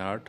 8۔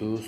2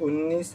19،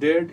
1.5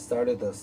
10.5۔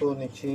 6.25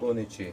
6.25۔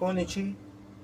0.25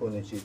0.25،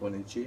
6.25،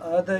½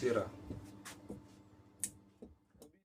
13.